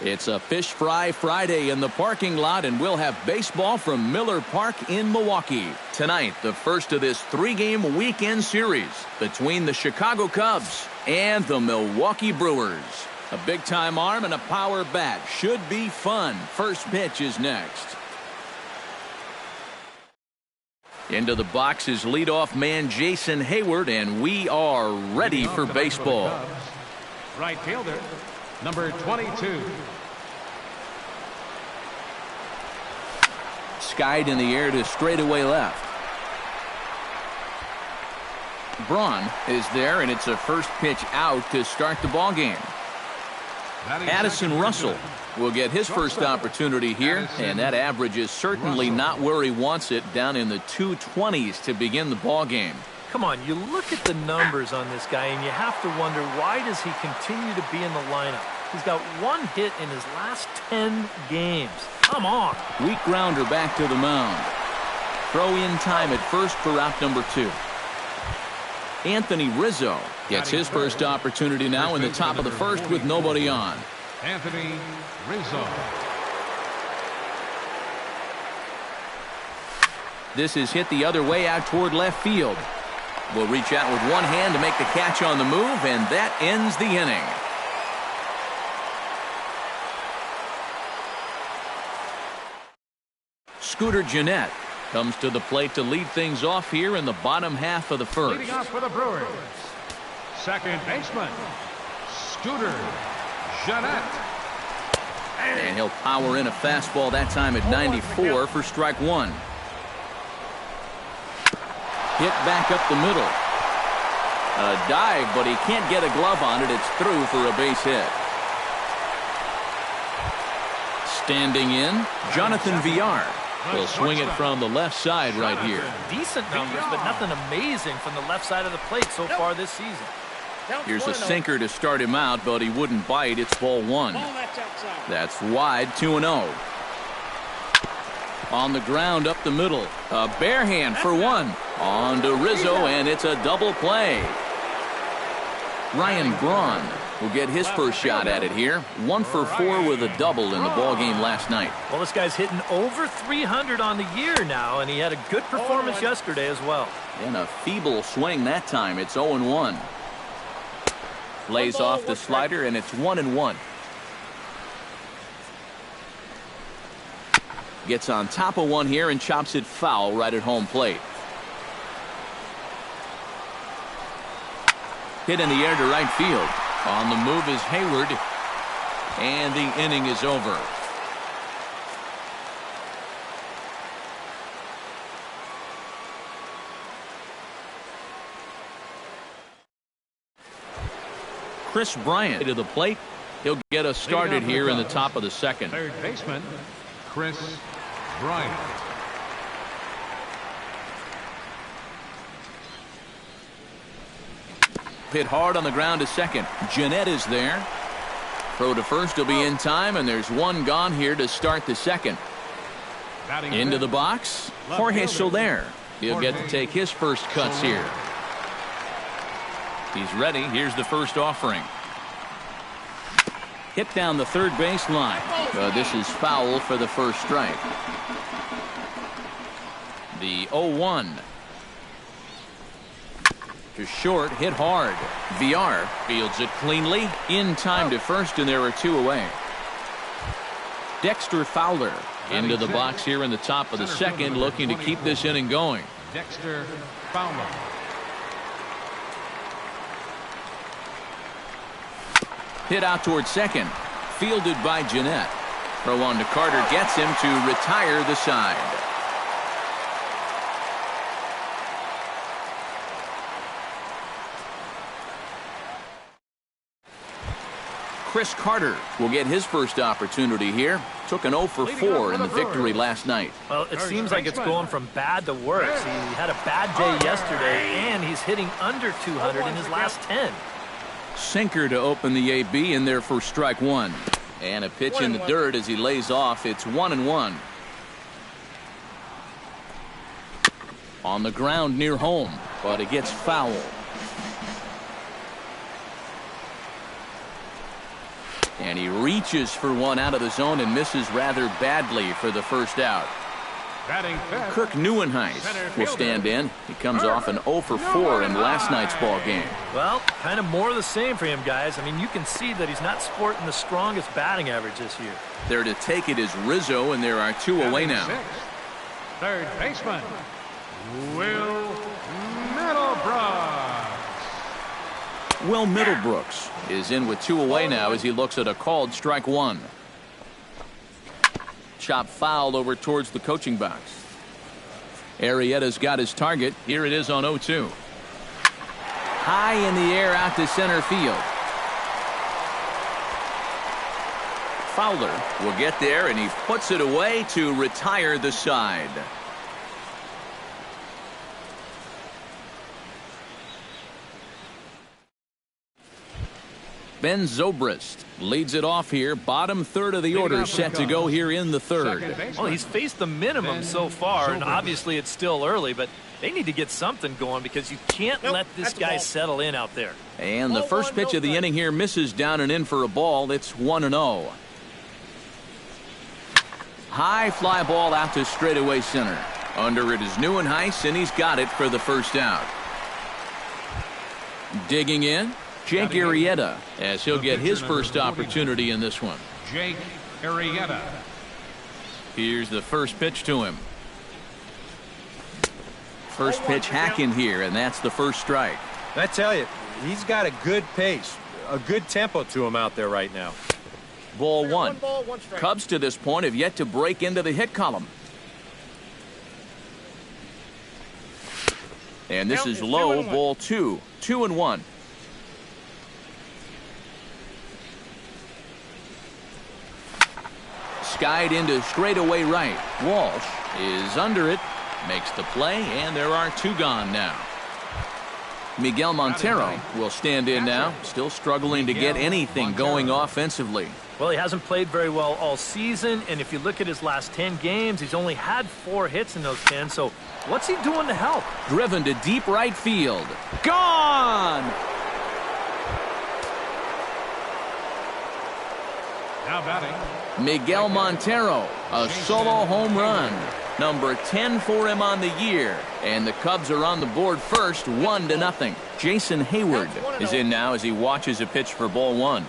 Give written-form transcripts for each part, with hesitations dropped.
It's a Fish Fry Friday in the parking lot, and we'll have baseball from Miller Park in Milwaukee. Tonight, the first of this 3-game weekend series between the Chicago Cubs and the Milwaukee Brewers. A big-time arm and a power bat. Should be fun. First pitch is next. Into the box is leadoff man Jason Hayward, and we are ready for baseball. Right fielder, number 22. Skied in the air to straightaway left. Braun is there, and it's a first pitch out to start the ball game. Addison Russell will get his first opportunity here, and that average is certainly not where he wants it, down in the 220s to begin the ball game. Come on, you look at the numbers on this guy, and you have to wonder, why does he continue to be in the lineup? He's got 1 hit in his last 10 games. Come on. Weak grounder back to the mound. Throw in time at first for out number 2. Anthony Rizzo gets his first opportunity now in the top of the first with nobody on. Anthony Rizzo. This is hit the other way out toward left field. Will reach out with one hand to make the catch on the move, and that ends the inning. Scooter Gennett comes to the plate to lead things off here in the bottom half of the first. Leading off for the Brewers, second baseman, Scooter Gennett. And he'll power in a fastball that time at 94 for strike 1. Hit back up the middle. A dive, but he can't get a glove on it. It's through for a base hit. Standing in, Jonathan Villar will swing it from the left side right here. Decent numbers, but nothing amazing from the left side of the plate so far this season. Here's a sinker to start him out, but he wouldn't bite. It's ball 1. That's wide, 2-0. On the ground up the middle. A bare hand for 1. On to Rizzo, and it's a double play. Ryan Braun will get his first shot at it here. 1 for 4 with a double in the ball game last night. Well, this guy's hitting over 300 on the year now, and he had a good performance yesterday as well. And a feeble swing that time. It's 0-1. Lays off the slider, and it's 1-1. Gets on top of one here and chops it foul right at home plate. Hit in the air to right field. On the move is Hayward, and the inning is over. Chris Bryant to the plate. He'll get us started here in the top of the second. Third baseman, Chris Bryant. Hit hard on the ground to second. Gennett is there. Throw to first will be in time, and there's 1 gone here to start the second. Into the box, Jorge Soler. He'll get to take his first cuts here. He's ready. Here's the first offering. Hit down the third base line. This is foul for the first strike. The 0-1. To short, hit hard. Villar fields it cleanly. In time to first, and there are 2 away. Dexter Fowler into the box here in the top of the second, looking to keep this inning going. Dexter Fowler. Hit out towards second. Fielded by Gennett. Throw on to Carter gets him to retire the side. Chris Carter will get his first opportunity here. Took an 0 for 4 in the victory last night. Well, it seems like it's going from bad to worse. He had a bad day yesterday, and he's hitting under 200 in his last 10. Sinker to open the AB in there for strike 1. And a pitch in the dirt as he lays off. It's 1-1. On the ground near home, but it gets foul. And he reaches for one out of the zone and misses rather badly for the first out. Kirk Neuenhuis will stand in. He comes off an 0 for 4 in last night's ball game. Well, kind of more of the same for him, guys. I mean, you can see that he's not sporting the strongest batting average this year. There to take it is Rizzo, and there are 2 away now. Third baseman, Will Middlebrooks. Will Middlebrooks is in with 2 away now as he looks at a called strike 1. Chop foul over towards the coaching box. Arrieta's got his target. Here it is on 0-2. High in the air out to center field. Fowler will get there, and he puts it away to retire the side. Ben Zobrist leads it off here. Bottom third of the order set to go here in the third. Well, he's faced the minimum so far, and obviously it's still early, but they need to get something going because you can't let this guy settle in out there. And the first pitch of the inning here misses down and in for a ball. It's 1-0. High fly ball out to straightaway center. Under it is Neuenhuis, and he's got it for the first out. Digging in, Jake Arrieta, as he'll get his first opportunity in this one. Jake Arrieta. Here's the first pitch to him. First pitch hacking here, and that's the first strike. I tell you, he's got a good pace, a good tempo to him out there right now. Ball one. Cubs to this point have yet to break into the hit column. And this is low, ball 2. 2-1. Skied into straightaway right. Walsh is under it, makes the play, and there are 2 gone now. Miguel Montero will stand in now, still struggling to get anything going offensively. Well, he hasn't played very well all season, and if you look at his last 10 games, he's only had 4 hits in those 10, so what's he doing to help? Driven to deep right field. Gone! Now batting, Miguel Montero, a solo home run. Number 10 for him on the year. And the Cubs are on the board first, 1-0. Jason Hayward is in now as he watches a pitch for ball 1.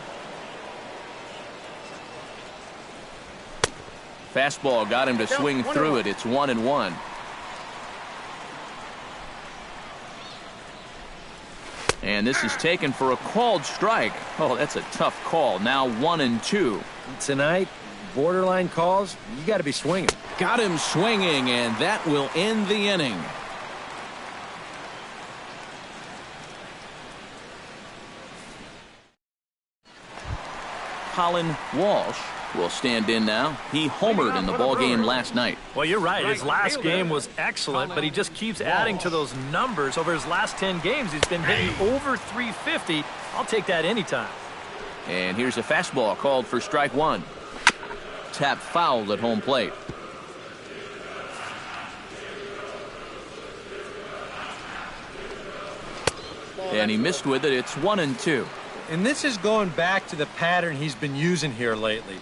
Fastball got him to swing through it. It's 1-1. And this is taken for a called strike. Oh, that's a tough call. Now 1-2. Tonight, borderline calls, you got to be swinging. Got him swinging, and that will end the inning. Colin Walsh will stand in now. He homered in the ballgame last night. Well, you're right. His last game was excellent, but he just keeps adding to those numbers. Over his last 10 games, he's been hitting over 350. I'll take that anytime. And here's a fastball called for strike 1. Tap fouled at home plate. And he missed with it. It's 1-2. And this is going back to the pattern he's been using here lately.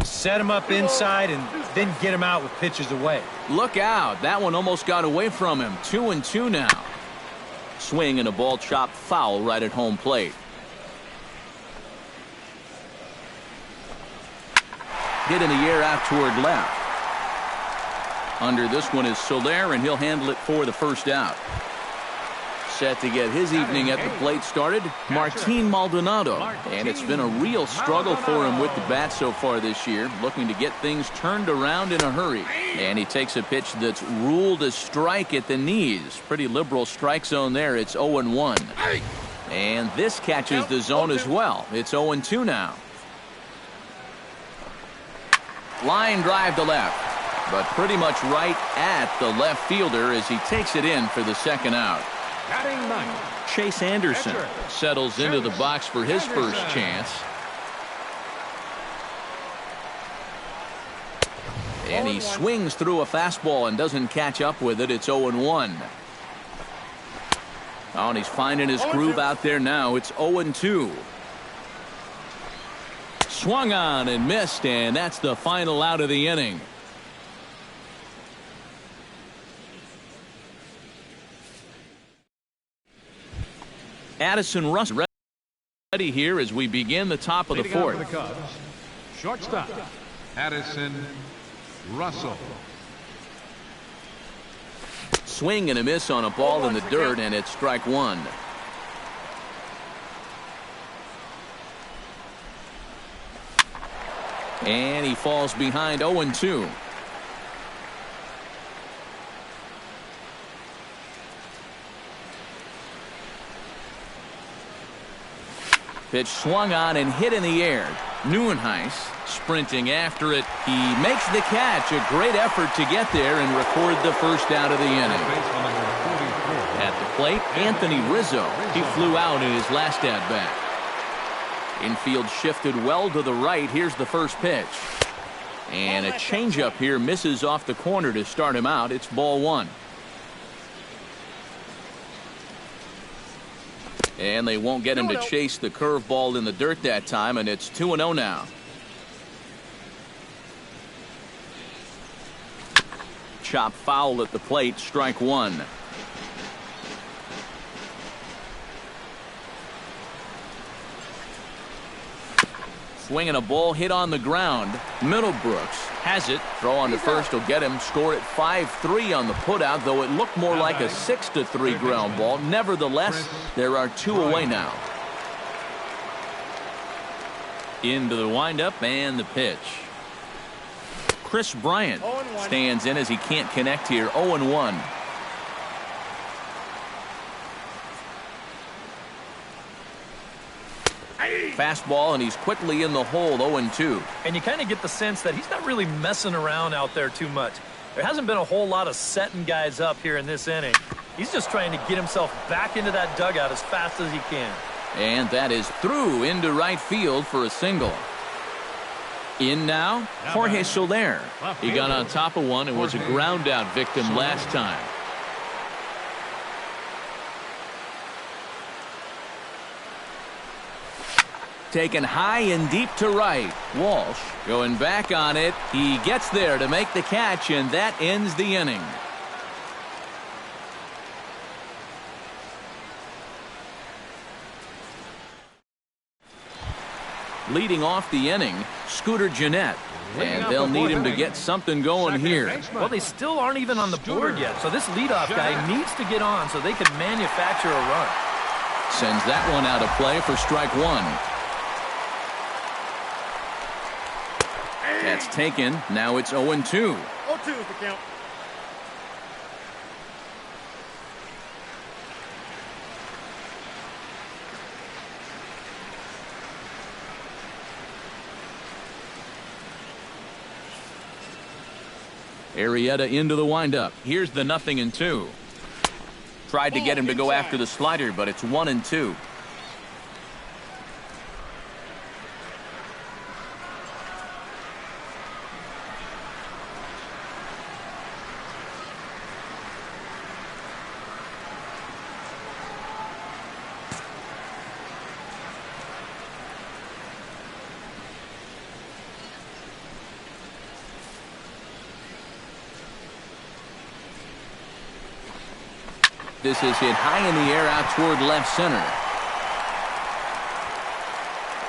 Set him up inside and then get him out with pitches away. Look out. That one almost got away from him. 2-2 now. Swing and a ball chopped foul right at home plate. Hit in the air out toward left. Under this one is Soler, and he'll handle it for the first out. Set to get his evening at the plate started, Martin Maldonado. And it's been a real struggle for him with the bat so far this year, looking to get things turned around in a hurry. And he takes a pitch that's ruled a strike at the knees. Pretty liberal strike zone there. It's 0-1. And this catches the zone as well. It's 0-2 now. Line drive to left, but pretty much right at the left fielder as he takes it in for the second out. Chase Anderson settles into the box for his first chance. And he swings through a fastball and doesn't catch up with it. It's 0-1. Oh, and he's finding his groove out there now. It's 0-2. swung on and missed, and that's the final out of the inning. Addison Russell ready here as we begin the top of the fourth. The Cubs, shortstop, Addison Russell. Swing and a miss on a ball in the dirt, and it's strike one. And he falls behind 0-2. Pitch swung on and hit in the air. Neuenhuis sprinting after it. He makes the catch. A great effort to get there and record the first out of the inning. At the plate, Anthony Rizzo. He flew out in his last at-bat. Infield shifted well to the right. Here's the first pitch. And a changeup here misses off the corner to start him out. It's ball one. And they won't get him to chase the curveball in the dirt that time, and it's 2-0 now. Chop foul at the plate, strike one. Swinging a ball hit on the ground. Middlebrooks has it. Throw on to first will get him. Score at 5-3 on the putout, though it looked more like a 6-3 ground ball. Nevertheless, there are two away now. Into the windup and the pitch. Chris Bryant stands in as he can't connect here. 0-1. Fastball, and he's quickly in the hole. 0-2. And you kind of get the sense that he's not really messing around out there too much. There hasn't been a whole lot of setting guys up here in this inning. He's just trying to get himself back into that dugout as fast as he can. And that is through into right field for a single. In now, Jorge Soler. He got on top of one and was a ground out victim last time. Taken high and deep to right. Walsh going back on it. He gets there to make the catch, and that ends the inning. Leading off the inning, Scooter Gennett. And they'll need him to get something going here. Well, they still aren't even on the board yet, so this leadoff guy needs to get on so they can manufacture a run. Sends that one out of play for strike one. That's taken. Now it's 0-2. 0-2 is the count. Arrieta into the windup. Here's the 0-2. Tried to get him to go after the slider, but it's 1-2. This is hit high in the air out toward left center.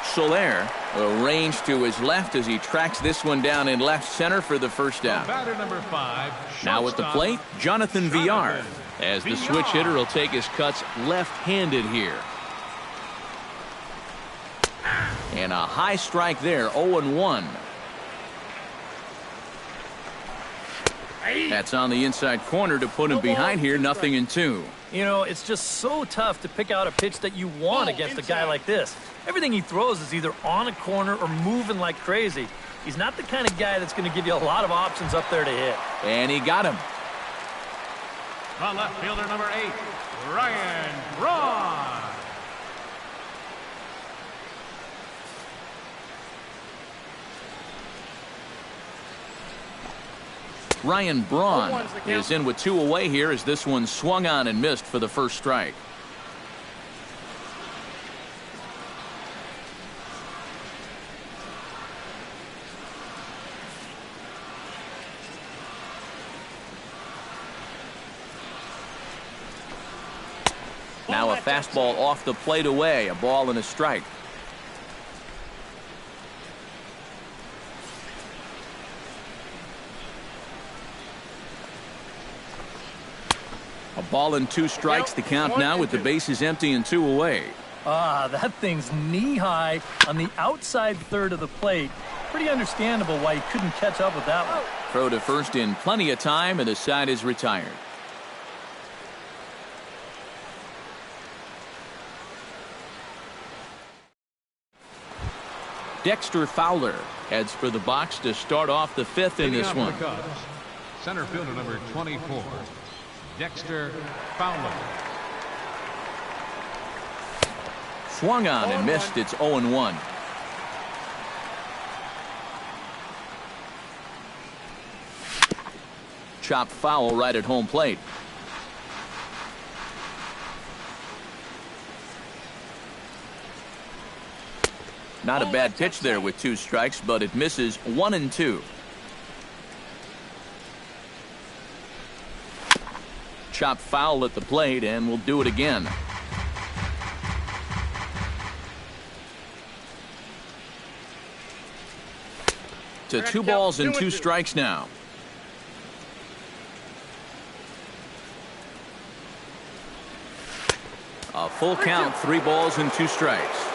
Soler arranged to his left as he tracks this one down in left center for the first out. Batter number 5. Now at the plate, Jonathan Villar, as the switch hitter will take his cuts left-handed here. And a high strike there, 0-1. That's on the inside corner to put him behind here, 0-2. You know, it's just so tough to pick out a pitch that you want against a guy like this. Everything he throws is either on a corner or moving like crazy. He's not the kind of guy that's going to give you a lot of options up there to hit. And he got him. The left fielder, number 8, Ryan Braun. Ryan Braun is in with 2 away here as this one swung on and missed for the first strike. Now a fastball off the plate away, a ball and a strike. A ball and 2 strikes, the count now with the bases empty and 2 away. That thing's knee-high on the outside third of the plate. Pretty understandable why he couldn't catch up with that one. Throw to first in plenty of time, and the side is retired. Dexter Fowler heads for the box to start off the 5th in this one. Center fielder number 24, Dexter Fowler. Swung on and missed. It's 0-1. Chopped foul right at home plate. Not a bad pitch there with 2 strikes, but it misses 1-2. Chopped foul at the plate, and we'll do it again. To 2 balls and 2 strikes now. A full count, 3 balls and 2 strikes.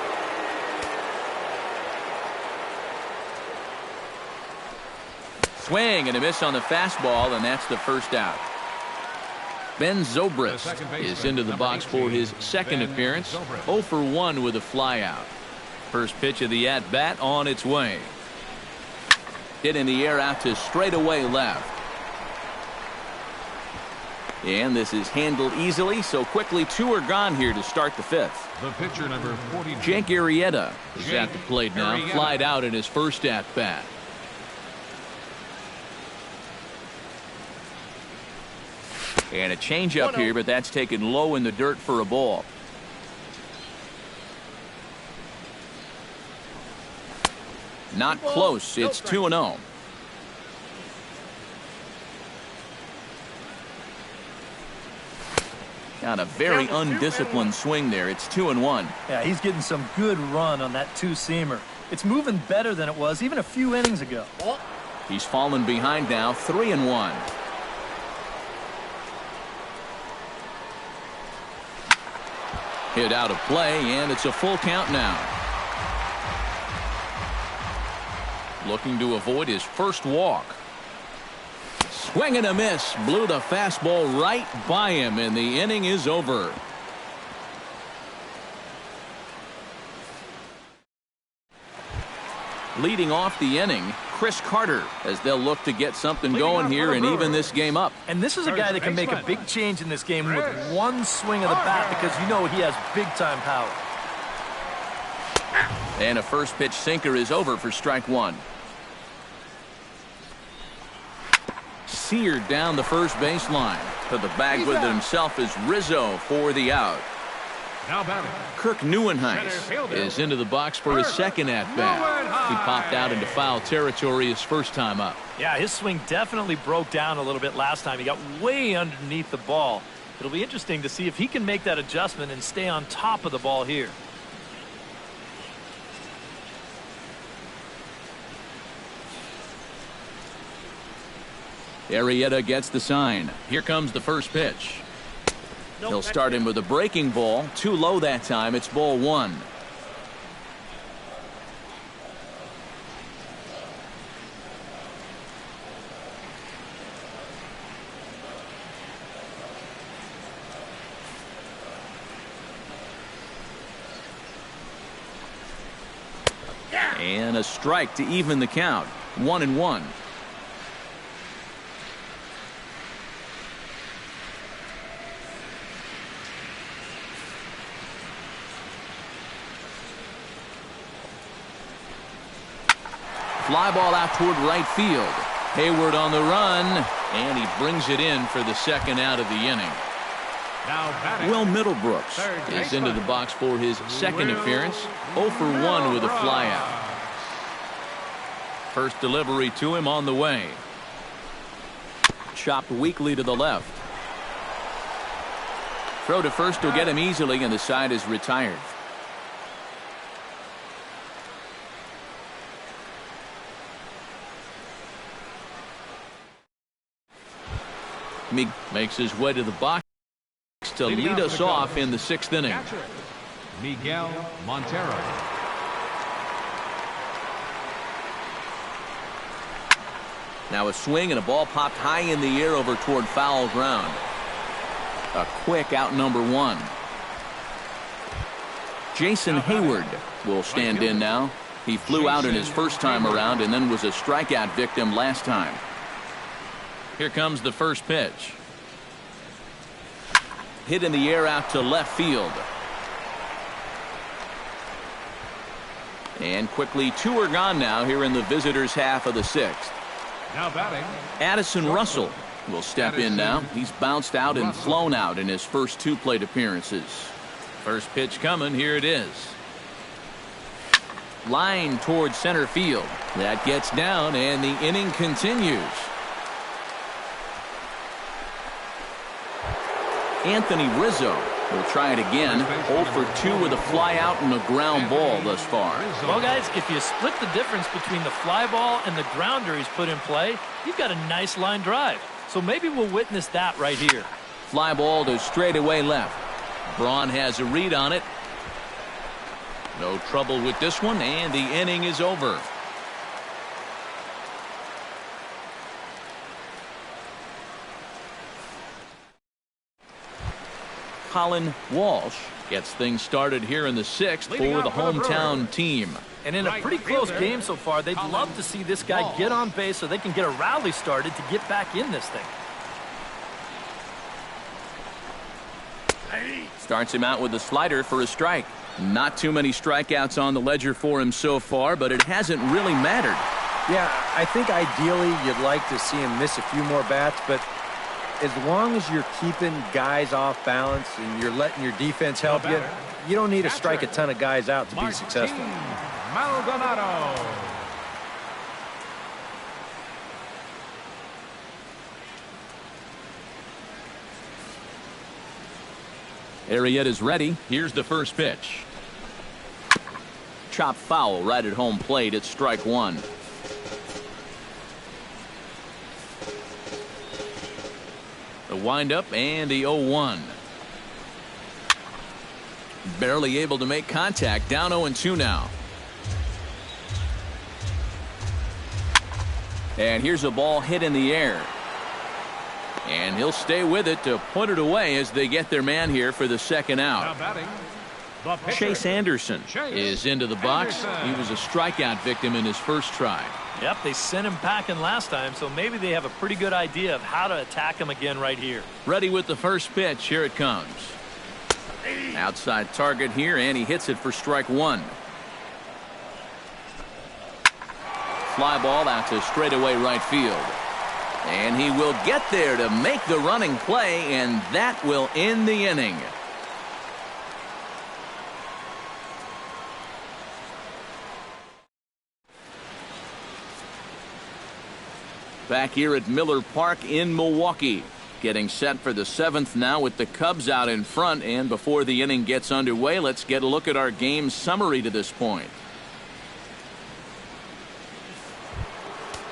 Swing and a miss on the fastball, and that's the first out. Ben Zobrist is into the box for his 2nd appearance. 0 for 1 with a flyout. First pitch of the at-bat on its way. Hit in the air out to straightaway left. And this is handled easily, so quickly 2 are gone here to start the 5th. The pitcher number 40. Jake Arrieta is at the plate now. Flied out in his first at-bat. And a changeup here, but that's taken low in the dirt for a ball. Not close. It's 2-0. Got a very undisciplined swing there. It's 2-1. Yeah, he's getting some good run on that 2-seamer. It's moving better than it was even a few innings ago. He's fallen behind now, 3-1. Hit out of play, and it's a full count now. Looking to avoid his first walk. Swing and a miss. Blew the fastball right by him, and the inning is over. Leading off the inning, Chris Carter, as they'll look to get something going here and even this game up. And this is a guy that can make a big change in this game with one swing of the bat, because you know he has big-time power. And a first pitch sinker is over for strike 1. Seared down the first baseline. To the bag with it himself is Rizzo for the out. Now batting, Kirk Neuenhuis is into the box for his 2nd at-bat. He popped out into foul territory his first time up. Yeah, his swing definitely broke down a little bit last time. He got way underneath the ball. It'll be interesting to see if he can make that adjustment and stay on top of the ball here. Arrieta gets the sign. Here comes the first pitch. He'll start him with a breaking ball. Too low that time. It's ball 1. And a strike to even the count. 1-1. Fly ball out toward right field. Hayward on the run, and he brings it in for the 2nd out of the inning. now batting, Will Middlebrooks is into the box for his 2nd appearance. 0 for 1 with a flyout. First delivery to him on the way. Chopped weakly to the left. Throw to first will get him easily, and the side is retired. Meek makes his way to the box to lead us off in the 6th inning. Catcher, Miguel Montero. Now a swing and a ball popped high in the air over toward foul ground. A quick out number 1. Jason Hayward will stand in now. He flew out in his first time around and then was a strikeout victim last time. Here comes the first pitch. Hit in the air out to left field. And quickly 2 are gone now here in the visitors' half of the 6th. Now batting, Addison Russell will step in now. He's bounced out and flown out in his first 2 plate appearances. First pitch coming. Here it is. Line towards center field. That gets down, and the inning continues. Anthony Rizzo will try it again. 0 for 2 with a fly out and a ground ball thus far. Well, guys, if you split the difference between the fly ball and the grounder he's put in play, you've got a nice line drive. So maybe we'll witness that right here. Fly ball to straightaway left. Braun has a read on it. No trouble with this one, and the inning is over. Colin Walsh gets things started here in the 6th for the hometown team. And in a pretty close game so far, they'd love to see this guy get on base so they can get a rally started to get back in this thing. Starts him out with a slider for a strike. Not too many strikeouts on the ledger for him so far, but it hasn't really mattered. Yeah, I think ideally you'd like to see him miss a few more bats, but as long as you're keeping guys off balance and you're letting your defense help you, you don't need to strike a ton of guys out to be successful. Maldonado. Arrieta's ready. Here's the first pitch. Chop foul right at home plate. It's strike 1. The windup and the 0-1. Barely able to make contact. Down 0-2 now. And here's a ball hit in the air. And he'll stay with it to put it away as they get their man here for the second out. Chase Anderson is into the box. He was a strikeout victim in his first try. Yep, they sent him packing last time, so maybe they have a pretty good idea of how to attack him again right here. Ready with the first pitch. Here it comes. Outside target here, and he hits it for strike 1. Fly ball out to straightaway right field. And he will get there to make the running play, and that will end the inning. Back here at Miller Park in Milwaukee. Getting set for the 7th now with the Cubs out in front, and before the inning gets underway, let's get a look at our game summary to this point.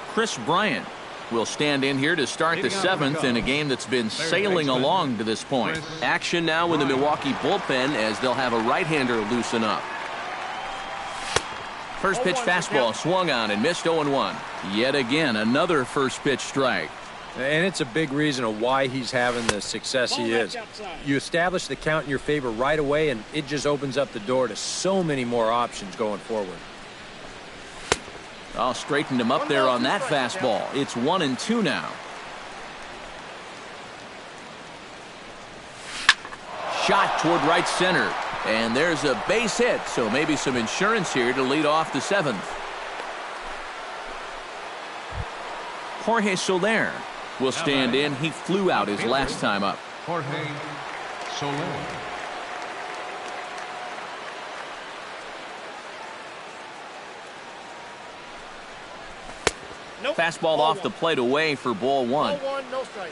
Chris Bryant will stand in here to start the 7th in a game that's been sailing along to this point. Action now in the Milwaukee bullpen as they'll have a right-hander loosen up. First pitch fastball swung on and missed 0-1. Yet again, another first pitch strike. And it's a big reason of why he's having the success he is. You establish the count in your favor right away, and it just opens up the door to so many more options going forward. Oh, straightened him up there on that fastball. It's 1-2 now. Shot toward right center. And there's a base hit, so maybe some insurance here to lead off the 7th. Jorge Soler will stand in. He flew out his last time up. Jorge Soler. Fastball off the plate away for ball 1. Ball 1, no strike.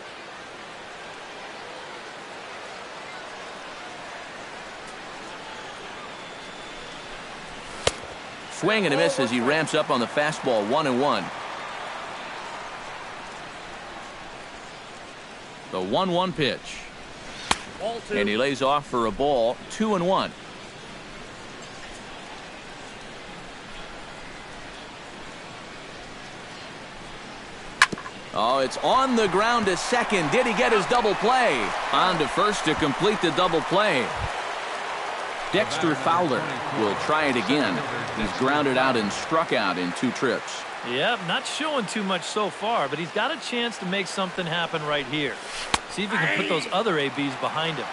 swing and a miss as he ramps up on the fastball. 1-1. The 1-1 pitch. And he lays off for a ball. 2-1. Oh, it's on the ground to second. Did he get his double play? On to first to complete the double play. Dexter Fowler will try it again. He's grounded out and struck out in 2 trips. Yep, not showing too much so far, but he's got a chance to make something happen right here. See if he can put those other ABs behind him.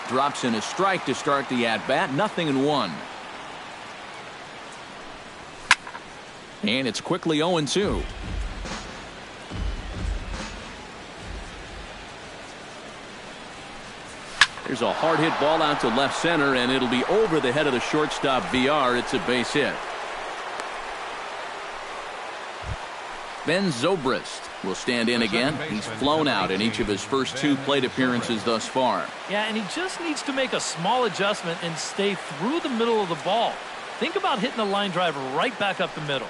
Drops in a strike to start the at-bat. 0-1. And it's quickly 0-2. There's a hard hit ball out to left center, and it'll be over the head of the shortstop VR. It's a base hit. Ben Zobrist will stand in again. He's flown out in each of his first 2 plate appearances thus far. Yeah, and he just needs to make a small adjustment and stay through the middle of the ball. Think about hitting a line drive right back up the middle.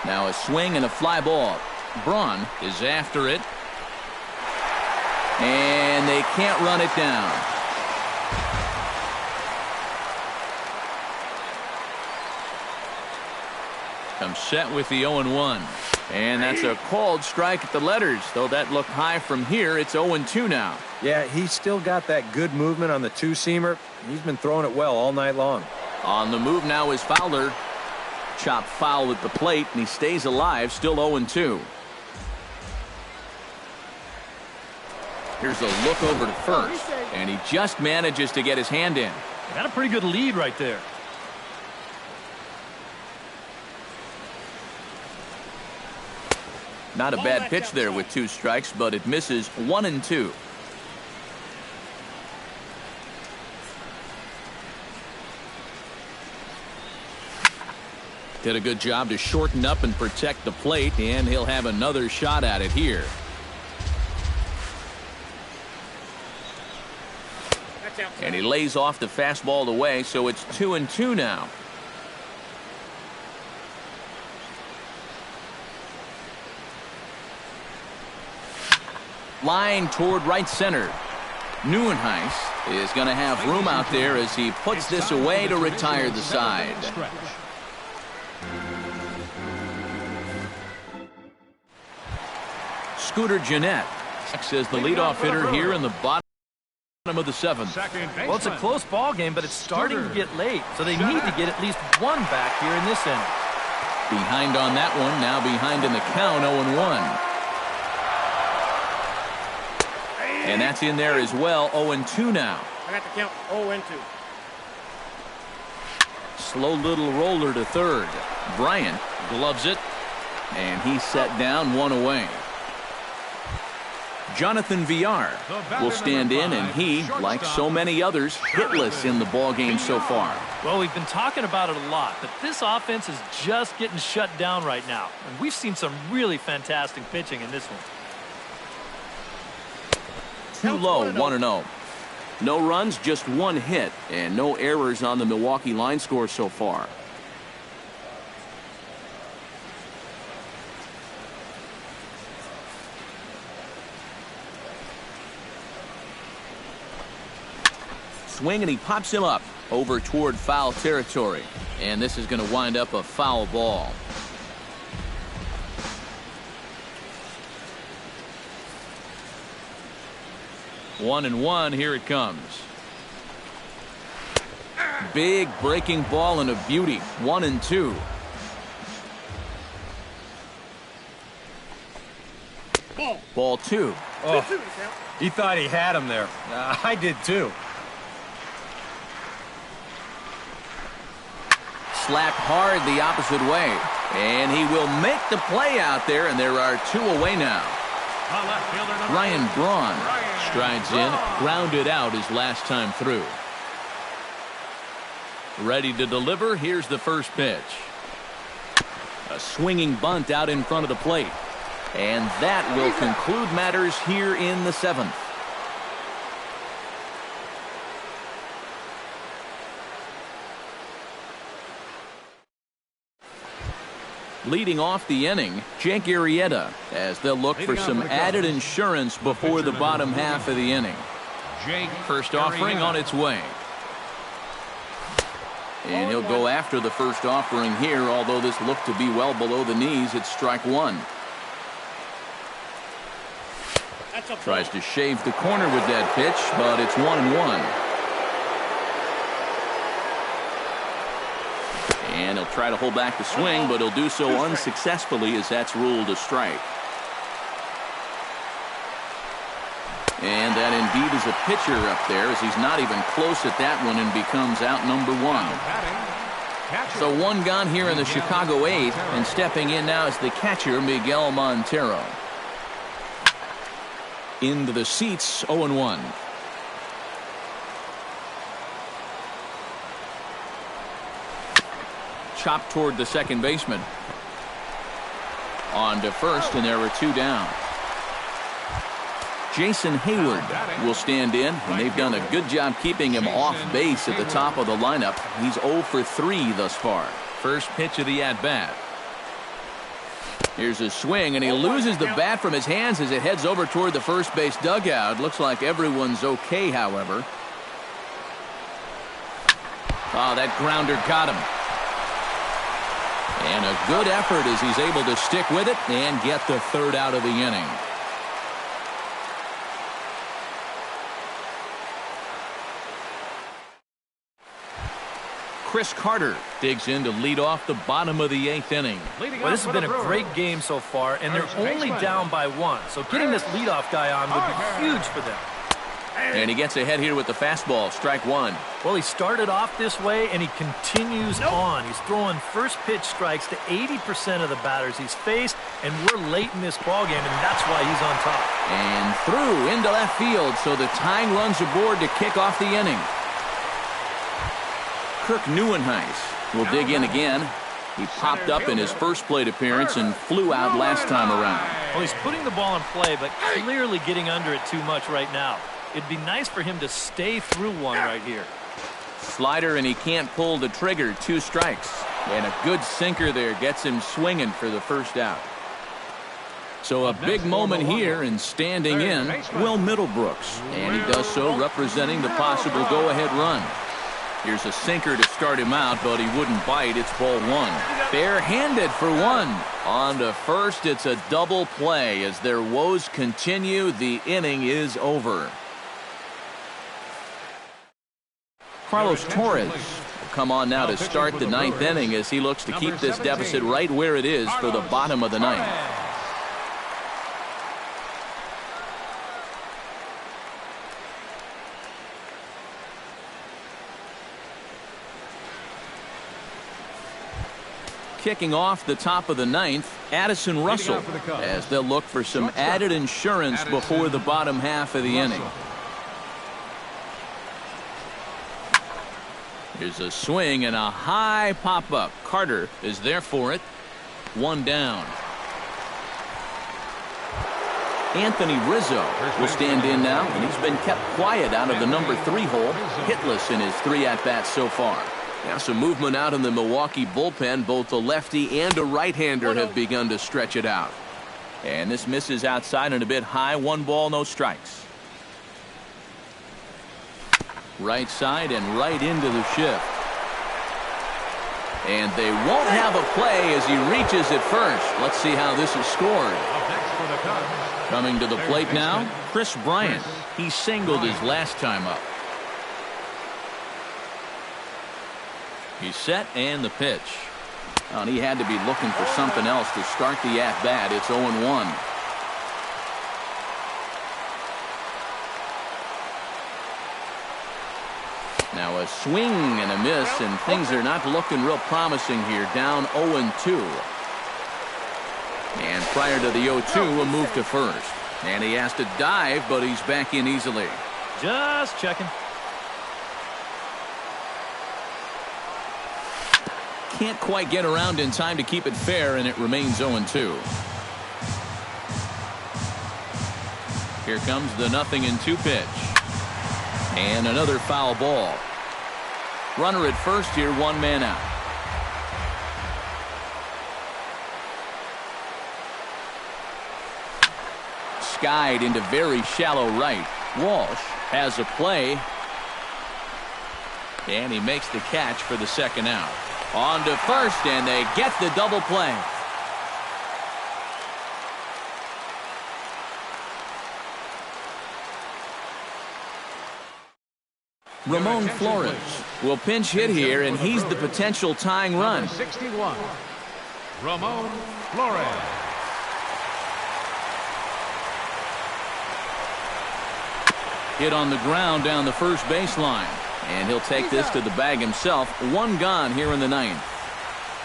Now a swing and a fly ball. Braun is after it. And they can't run it down. Comes set with the 0-1. And that's a called strike at the letters. Though that looked high from here, it's 0-2 now. Yeah, he's still got that good movement on the 2-seamer. He's been throwing it well all night long. On the move now is Fowler. Chopped foul at the plate, and he stays alive, still 0-2. Here's a look over to first, and he just manages to get his hand in. Got a pretty good lead right there. Not a bad pitch there with 2 strikes, but it misses. 1-2. Did a good job to shorten up and protect the plate, and he'll have another shot at it here. And he lays off the fastball away, so it's 2-2 now. Line toward right center. Neuenhuis is going to have room out there as he puts this away to retire the side. Scooter Gennett says the leadoff hitter here in the bottom of the 7th. Well, it's a close ball game, but it's starting to get late, so they need to get at least 1 back here in this inning. Behind on that one, now behind in the count, 0-1. And that's in there as well, 0-2 now. I got the count, 0-2. Slow little roller to third. Bryant gloves it, and he's set down, 1 away. Jonathan Villar will stand in, and he, like so many others, hitless in the ballgame so far. Well, we've been talking about it a lot, but this offense is just getting shut down right now. And we've seen some really fantastic pitching in this one. Too low, 1-0. No runs, just 1 hit, and no errors on the Milwaukee line score so far. Swing, and he pops him up over toward foul territory. And this is going to wind up a foul ball. One and one, here it comes. Big breaking ball and a beauty. 1-2. Ball 2. Oh, he thought he had him there. I did too. Slapped hard the opposite way. And he will make the play out there, and there are 2 away now. Ryan Braun strides in, grounded out his last time through. Ready to deliver. Here's the first pitch. A swinging bunt out in front of the plate. And that will conclude matters here in the 7th. Leading off the inning, Jake Arrieta, as they'll look for some added insurance before the bottom half of the inning. First offering on its way. And he'll go after the first offering here, although this looked to be well below the knees. It's strike one. Tries to shave the corner with that pitch, but it's 1-1. And he'll try to hold back the swing, but he'll do so unsuccessfully as that's ruled a strike. And that indeed is a pitcher up there, as he's not even close at that one and becomes out number one. So one gone here in the Chicago 8th, and stepping in now is the catcher, Miguel Montero. Into the seats, 0-1. Chopped toward the second baseman. On to first, and there were two down. Jason Hayward will stand in, and they've done a good job keeping him off base at the top of the lineup. He's 0 for 3 thus far. First pitch of the at-bat. Here's a swing, and he loses the bat from his hands as it heads over toward the first base dugout. Looks like everyone's okay, however. Oh, that grounder got him. And a good effort as he's able to stick with it and get the third out of the inning. Chris Carter digs in to lead off the bottom of the 8th inning. Well, this has been a great game so far, and they're only down by 1. So getting this leadoff guy on would be huge for them. And he gets ahead here with the fastball, strike one. Well, he started off this way, and he continues on. He's throwing first pitch strikes to 80% of the batters he's faced, and we're late in this ballgame, and that's why he's on top. And through into left field, so the tying runs aboard to kick off the inning. Kirk Neuenhuis will dig in again. He popped up in his first plate appearance and flew out last time around. Well, he's putting the ball in play, but clearly getting under it too much right now. It'd be nice for him to stay through one right here. Slider, and he can't pull the trigger. 2 strikes. And a good sinker there gets him swinging for the first out. So a big moment here, and standing in, Will Middlebrooks. And he does so representing the possible go-ahead run. Here's a sinker to start him out, but he wouldn't bite. It's ball one. Bare-handed for one. On to first, it's a double play. As their woes continue, the inning is over. Carlos Torres will come on now to start the 9th inning as he looks to keep this deficit right where it is for the bottom of the 9th. Kicking off the top of the 9th, Addison Russell, as they'll look for some added insurance before the bottom half of the inning. Here's a swing and a high pop-up. Carter is there for it. 1 down. Anthony Rizzo will stand in now, and he's been kept quiet out of the number 3 hole, hitless in his 3 at-bats so far. Now some movement out in the Milwaukee bullpen. Both a lefty and a right-hander have begun to stretch it out. And this misses outside and a bit high. 1 ball, no strikes. Right side and right into the shift. And they won't have a play as he reaches at first. Let's see how this is scored. Coming to the plate now, Chris Bryant. He singled his last time up. He's set, and the pitch. And he had to be looking for something else to start the at-bat. It's 0-1. Now a swing and a miss, and things are not looking real promising here. Down 0-2. And prior to the 0-2, a move to first. And he has to dive, but he's back in easily. Just checking. Can't quite get around in time to keep it fair, and it remains 0-2. Here comes the 0-2 pitch. And another foul ball. Runner at first here, 1 man out. Skied into very shallow right. Walsh has a play. And he makes the catch for the second out. On to first, and they get the double play. Ramon Flores will pinch hit here, and he's the potential tying run. 61, Ramon Flores. Hit on the ground down the first baseline. And he'll take this to the bag himself. One gone here in the ninth.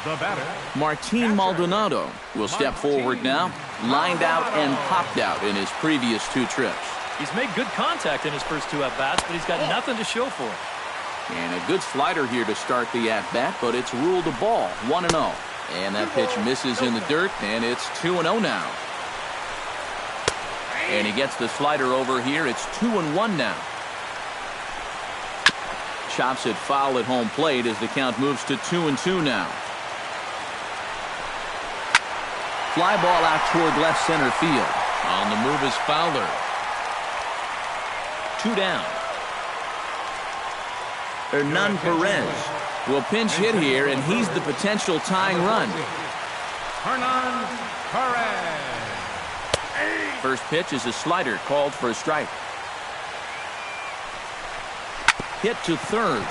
The batter, Martin Maldonado will step forward now. Lined out and popped out in his previous 2 trips. He's made good contact in his first 2 at-bats, but he's got nothing to show for it. And a good slider here to start the at-bat, but it's ruled a ball, 1-0. And that pitch misses in the dirt, and it's 2-0 now. And he gets the slider over here. It's 2-1 now. Chops it foul at home plate as the count moves to 2-2 now. Fly ball out toward left center field. On the move is Fowler. 2 down. Hernan Perez will pinch hit here, and he's the potential tying run. Hernan Perez. First pitch is a slider called for a strike. Hit to third.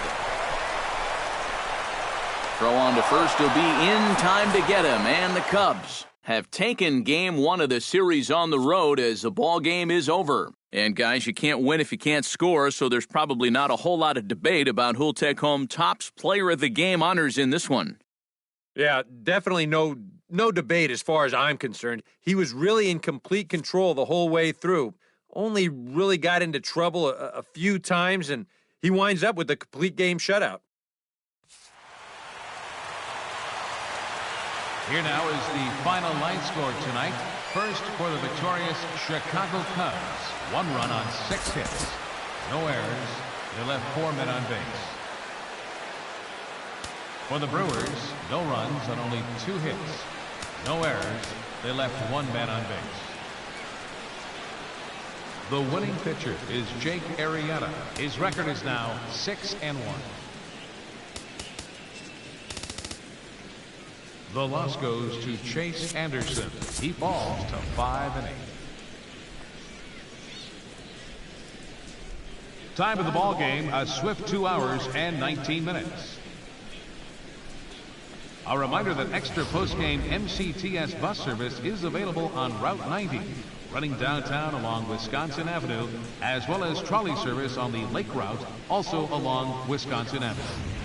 Throw on to first. He'll be in time to get him. And the Cubs have taken game 1 of the series on the road as the ball game is over. And guys, you can't win if you can't score, so there's probably not a whole lot of debate about who'll take home Topps Player of the Game honors in this one. Yeah, definitely no debate as far as I'm concerned. He was really in complete control the whole way through. Only really got into trouble a few times, and he winds up with a complete game shutout. Here now is the final line score tonight. First for the victorious Chicago Cubs. 1 run on 6 hits. No errors. They left 4 men on base. For the Brewers, no runs on only 2 hits. No errors. They left 1 man on base. The winning pitcher is Jake Arrieta. His record is now 6-1. The loss goes to Chase Anderson. He falls to 5-8. Time of the ball game, a swift 2 hours and 19 minutes. A reminder that extra post-game MCTS bus service is available on Route 90, running downtown along Wisconsin Avenue, as well as trolley service on the Lake Route, also along Wisconsin Avenue.